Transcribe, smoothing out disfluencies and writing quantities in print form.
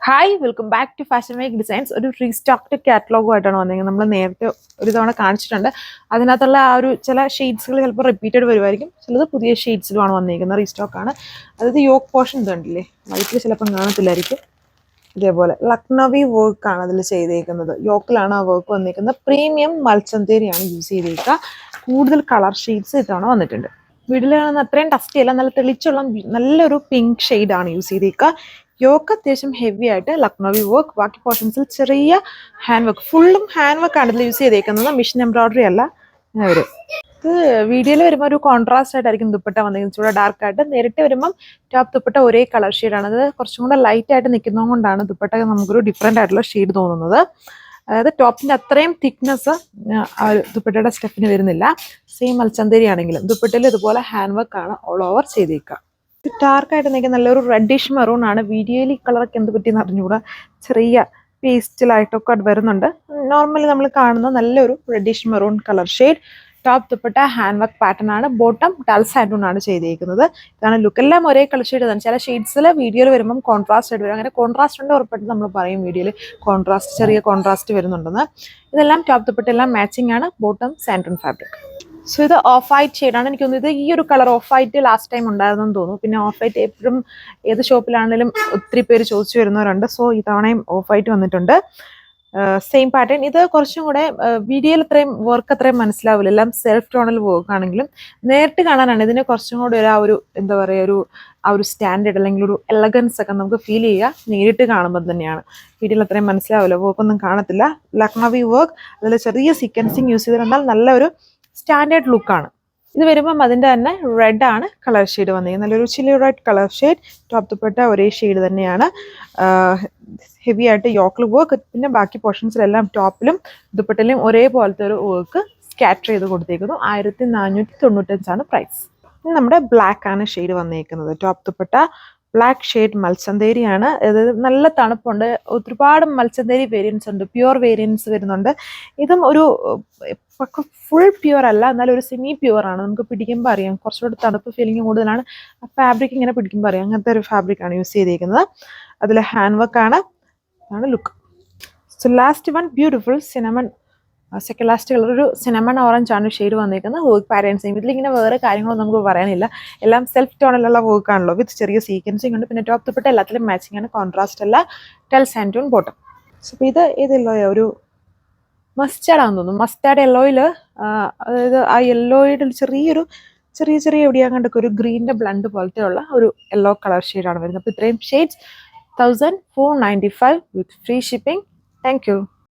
Hi welcome back to fashion make designs. ഒരു restocked കാറ്റലോഗുമായിട്ടാണ് വന്നിരിക്കുന്നത്. നമ്മൾ നേരത്തെ ഒരു തവണ കാണിച്ചിട്ടുണ്ട്. അതിനകത്തുള്ള ആ ഒരു ചില ഷെയ്ഡ്സുകൾ ചിലപ്പോൾ റിപ്പീറ്റഡ് വരുമായിരിക്കും, ചിലത് പുതിയ ഷെയ്ഡ്സിലുമാണ് വന്നിരിക്കുന്നത്. റീസ്റ്റോക്കാണ്. അതായത് യോക്ക് പോർഷൻ ഇതുണ്ടല്ലേ, വൈറ്റിൽ ചിലപ്പോൾ കാണത്തില്ലായിരിക്കും. ഇതേപോലെ ലക്നവി വർക്കാണ് അതിൽ ചെയ്തേക്കുന്നത്. യോക്കിലാണ് ആ വർക്ക് വന്നിരിക്കുന്നത്. പ്രീമിയം മൽച്ചന്തേരിയാണ് യൂസ് ചെയ്തേക്കുക. കൂടുതൽ കളർ ഷെയ്ഡ്സ് ഇത്തവണ വന്നിട്ടുണ്ട്. വീട്ടിൽ കാണുന്ന അത്രയും ടസ്റ്റി അല്ല, നല്ല തെളിച്ചുള്ള നല്ലൊരു പിങ്ക് ഷെയ്ഡാണ് യൂസ് ചെയ്തേക്കുക. യോക്ക് അത്യാവശ്യം ഹെവി ആയിട്ട് ലക്നവി വർക്ക്, ബാക്കി പോർഷൻസിൽ ചെറിയ ഹാൻഡ് വർക്ക്, ഫുള്ളും ഹാൻഡ് വർക്ക് ആണ് ഇതിൽ യൂസ് ചെയ്തേക്കുന്നത്. മിഷൻ എംബ്രോയിഡറി അല്ല. ഇത് വീഡിയോയിൽ വരുമ്പോൾ ഒരു കോൺട്രാസ്റ്റ് ആയിട്ടായിരിക്കും ദുപ്പട്ട വന്നിരിക്കുന്നത്, ചൂടെ ഡാർക്ക് ആയിട്ട്. നേരിട്ട് വരുമ്പം ടോപ്പ് ദുപ്പട്ട ഒരേ കളർ ഷെയ്ഡാണ്. അത് കുറച്ചും കൂടെ ലൈറ്റ് ആയിട്ട് നിൽക്കുന്നത് കൊണ്ടാണ് ദുപ്പട്ട നമുക്കൊരു ഡിഫറെൻ്റ് ആയിട്ടുള്ള ഷെയ്ഡ് തോന്നുന്നത്. അതായത് ടോപ്പിൻ്റെ അത്രയും തിക്നെസ് ദുപ്പട്ടയുടെ സ്റ്റെപ്പിന് വരുന്നില്ല. സെയിം മൽച്ചന്തേരി ആണെങ്കിലും ദുപ്പട്ടയിൽ ഇതുപോലെ ഹാൻഡ് വർക്ക് ആണ് ഓൾ ഓവർ ചെയ്തേക്കുക. ഡാർക്കായിട്ട് നിൽക്കുന്ന നല്ലൊരു റെഡിഷ് മെറൂൺ ആണ്. വീഡിയോയിൽ ഈ കളറൊക്കെ എന്ത് പറ്റിയെന്ന് അറിഞ്ഞുകൂടാ, ചെറിയ പേസ്റ്റിലായിട്ടൊക്കെ അത് വരുന്നുണ്ട്. നോർമലി നമ്മൾ കാണുന്ന നല്ലൊരു reddish maroon colour shade. Top dupatta hand work pattern ആണ്. ബോട്ടം ഡൾ സാൻഡൂൺ ആണ് ചെയ്തേക്കുന്നത്. ഇതാണ് ലുക്ക്. എല്ലാം ഒരേ കളർ ഷെയ്ഡ് തന്നെ. ചില ഷെയ്ഡ്സിൽ വീഡിയോയിൽ വരുമ്പം കോൺട്രാസ്റ്റ് ആയിട്ട് വരും. അങ്ങനെ കോൺട്രാസ്റ്റ് ഉണ്ട് ഉറപ്പായിട്ട് നമ്മൾ പറയും വീഡിയോയിൽ കോൺട്രാസ്റ്റ്, ചെറിയ കോൺട്രാസ്റ്റ് വരുന്നുണ്ടെന്ന്. ഇതെല്ലാം ടോപ്പ് ദുപ്പട്ട എല്ലാം മാച്ചിങ് ആണ്. ബോട്ടം സാൻഡൂൺ ഫാബ്രിക്. സോ ഇത് ഓഫ് വൈറ്റ് ഷെയ്ഡാണ്. എനിക്ക് തോന്നുന്നത് ഈ ഒരു colour off white last time ഉണ്ടായിരുന്നെന്ന് തോന്നുന്നു. പിന്നെ ഓഫ് വൈറ്റ് എപ്പോഴും ഏത് ഷോപ്പിലാണെങ്കിലും ഒത്തിരി പേര് ചോദിച്ചു വരുന്നവരുണ്ട്. സോ ഇത്തവണയും ഓഫ് വൈറ്റ് വന്നിട്ടുണ്ട്. Same pattern. ഇത് കുറച്ചും കൂടെ വീഡിയോയിൽ അത്രയും വർക്ക് അത്രയും മനസ്സിലാവില്ല. എല്ലാം സെൽഫ് ടോണൽ വർക്ക് ആണെങ്കിലും നേരിട്ട് കാണാനാണ് ഇതിന് കുറച്ചും കൂടെ ഒരു എന്താ പറയുക, ആ ഒരു സ്റ്റാൻഡേർഡ് അല്ലെങ്കിൽ ഒരു എലഗൻസ് ഒക്കെ നമുക്ക് ഫീൽ ചെയ്യുക നേരിട്ട് കാണുമ്പോൾ തന്നെയാണ്. വീഡിയോയിൽ അത്രയും മനസ്സിലാവില്ല, വർക്കൊന്നും കാണത്തില്ല. ലക്നവി വർക്ക്, അതിൽ ചെറിയ സീക്വൻസിങ് യൂസ് ചെയ്തിട്ടുണ്ടാൽ നല്ലൊരു സ്റ്റാൻഡേർഡ് ലുക്കാണ്. ഇത് വരുമ്പം അതിൻ്റെ തന്നെ റെഡ് ആണ് കളർ ഷെയ്ഡ് വന്നിരിക്കുന്നത്. നല്ലൊരു chilli red colour shade. Top dupatta ഒരേ ഷെയ്ഡ് തന്നെയാണ്. ഹെവി ആയിട്ട് യോക്കിൽ വർക്ക്, പിന്നെ ബാക്കി പോർഷൻസിലെല്ലാം ടോപ്പിലും ദുപ്പട്ടയിലും ഒരേപോലത്തെ ഒരു വർക്ക് സ്കാറ്റർ ചെയ്ത് കൊടുത്തേക്കുന്നു. 1495 പ്രൈസ്. നമ്മുടെ ബ്ലാക്ക് ആണ് ഷെയ്ഡ് വന്നിരിക്കുന്നത്. ടോപ്പ് ദുപ്പട്ട ബ്ലാക്ക് ഷെയ്ഡ് മൽച്ചന്തേരിയാണ്. അതായത് നല്ല തണുപ്പുണ്ട്. ഒരുപാട് മൽച്ചന്തേരി വേരിയൻസ് ഉണ്ട്, പ്യുവർ വേരിയൻസ് വരുന്നുണ്ട്. ഇതും ഒരു ഫുൾ പ്യുവർ അല്ല, എന്നാലും ഒരു സെമി പ്യുവർ ആണ്. നമുക്ക് പിടിക്കുമ്പോൾ അറിയാം, കുറച്ചുകൂടി തണുപ്പ് ഫീലിംഗ് കൂടുതലാണ്. ഫാബ്രിക് ഇങ്ങനെ പിടിക്കുമ്പോൾ അറിയാം. അങ്ങനത്തെ ഒരു ഫാബ്രിക്കാണ് യൂസ് ചെയ്തിരിക്കുന്നത്. അതിൽ ഹാൻഡ് വർക്ക് ആണ്. അതാണ് look. So last one beautiful cinnamon, second last colour ഒരു സിനമൺ ഓറഞ്ച് ആണ് ഷെയ്ഡ് വന്നിരിക്കുന്നത്. Work pattern same. ഇതിലിങ്ങനെ വേറെ കാര്യങ്ങളൊന്നും നമുക്ക് പറയാനില്ല. എല്ലാം സെൽഫ് ടോണിലുള്ള വർക്കാണല്ലോ, വിത്ത് ചെറിയ സീക്വൻസിങ് ഉണ്ട്. പിന്നെ ടോപ്പ് ദുപ്പട്ട എല്ലാത്തിലും മാച്ചിങ് ആണ്, കോൺട്രാസ്റ്റ് അല്ല. Tell സാൻഡൂൺ bottom. സോ ഇത് ഏതെല്ലോയോ, ഒരു മസ്റ്റാർഡ് ആണെന്ന് തോന്നുന്നു. മസ്റ്റാർഡ് യെല്ലോയിൽ, അതായത് ആ യെല്ലോയുടെ ചെറിയ എവിടെയാ കണ്ടൊക്കെ ഒരു ഗ്രീനിൻ്റെ ബ്ലണ്ട് പോലത്തെ ഉള്ള ഒരു യെല്ലോ കളർ ഷെയ്ഡാണ് വരുന്നത്. അപ്പോൾ ഇത്രയും shades 1495 with free shipping. Thank you.